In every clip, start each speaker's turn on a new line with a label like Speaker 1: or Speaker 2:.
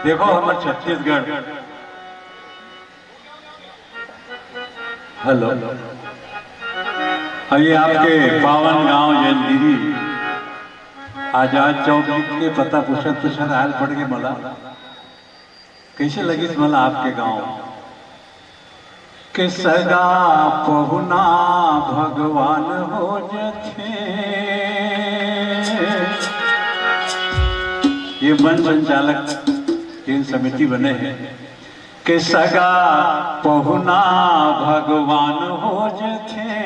Speaker 1: देखो हमारे छत्तीसगढ़। हेलो, ये आपके पावन गांव जंजीरी आजाद चौक के पता पुछत हाल पड़ के मला कैसे लगी मला आपके गांव के सगा पहुना भगवान हो जथे। ये वन संचालक जिन समिति बने हैं के सगा पहुना भगवान हो जथे,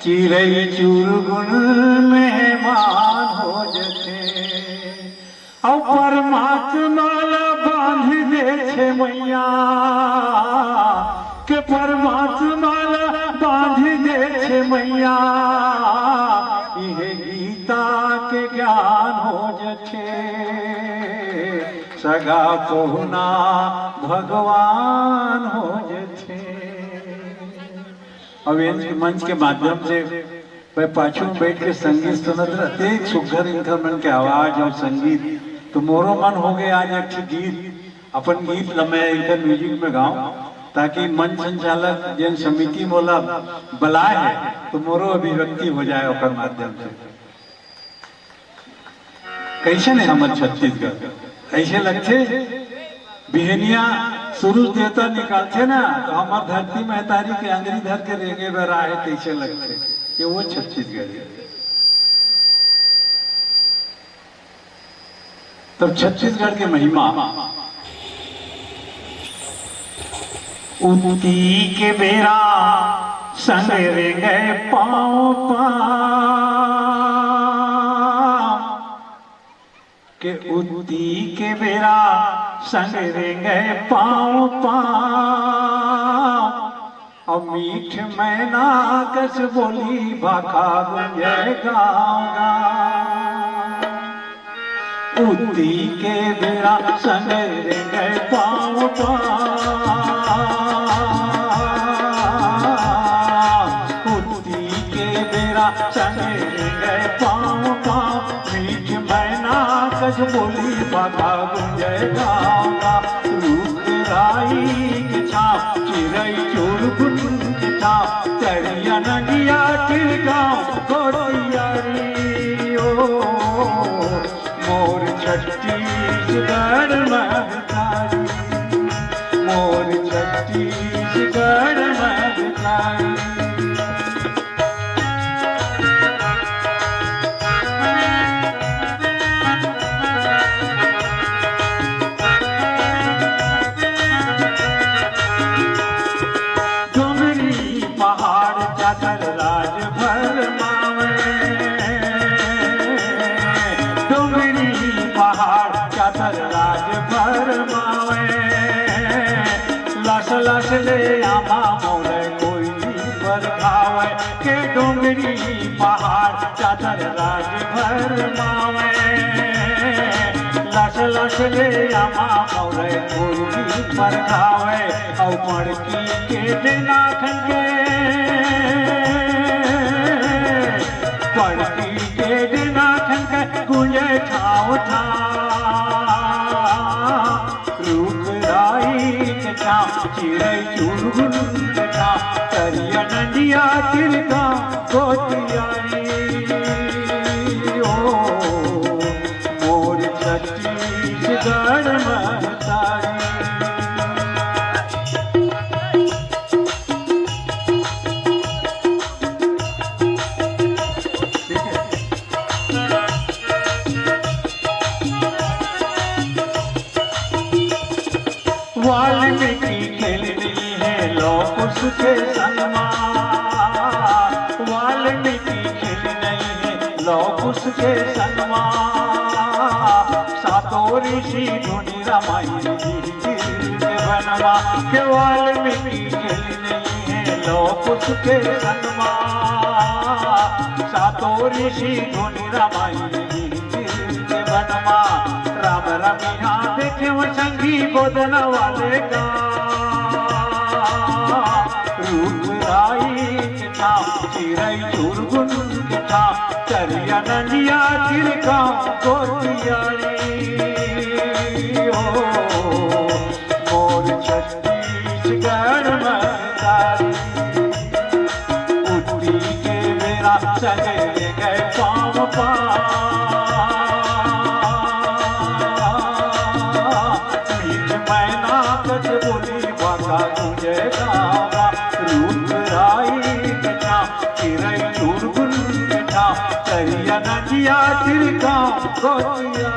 Speaker 1: चिड़ै चुरगुन मेहमान हो जथे। और परमात्मा बांध दे छे मैया के परमात्मा बांध दे छे मैया, इहे गीता के ज्ञान हो जथे। सगा पहुना भगवान हो जथे। अब मंच के माध्यम से मैं पाछू बैठ के संगीत सुनत रहते, सुघर इनकर मन के आवाज और संगीत तो मोरो मन हो गए आज एक गीत अपन गीत लमे इनकर म्यूजिक में गाऊं, ताकि मंच संचालक जिन समिति मोला बुलाए है तो मोरो अभिव्यक्ति हो जाए ओकर माध्यम से। कैसे ने हमारे छत्तीसगढ़ ऐसे लगते बिहनिया शुरू देवता निकालते ना तो हमार धरती में तारी के अंग्री धर के रेगे बेरा है कैसे लगते, ये वो छत्तीसगढ़। तब छत्तीसगढ़ के महिमा उती के बेरा संग रेंगे पाँव के उती के बेरा संग रेंगे पाँव और मीठ मैना कस बोली भाखा गुंजे गाँगा। उती के बेरा संग रेंगे पाँव उती के बेरा संग रेंगे पाँव मीठ मैना कस बोली भाखा गुंजे गाँगा। रूप राई की छाप चिड़ै चुरगुन की छाप चढ़िया नदिया के गाँव गोरियारी ओ मोर छत्तीसगढ़ महतारी, मोर छत्तीसगढ़ महतारी। लस ले आमा मोरे कोई बरखावे के डोंगरी पहाड़ चादर राज भर मावे। लस लस ले आमा मोरे कोई बरखावे और मड़की के देना खंगे पड़की के देना खंगे गुंजे ठाव ठा चिड़ै चुरगुन का करिया नदिया तिलका गोतियारी ओ मोर छत्तीसगढ़ महतारी। वाल्मीकि खेलनी है लोग उसके सनमा, वाल्मीकि खेलनी है लोग उसके सनमा। सातों ऋषि धुनि रामायण के बनवा के वाल्मीकि खेलनी है लोग उसके सनमा। सातों ऋषि धुनि रामायण के बनवा। राम रमिया देखे वो संगी गोदन वाले का रूप राई किता चिड़ै चुरगुन किता चरिया नदिया तिलका गोतियारी। हो मोर छत्तीसगढ़ महतारी उठी के मेरा चले गए पाँव मीच मैना कच बोली भाषा तुझे गावा रूप राई कटा किरई चूरगुल कटा करिया नदिया तिरका गोतिया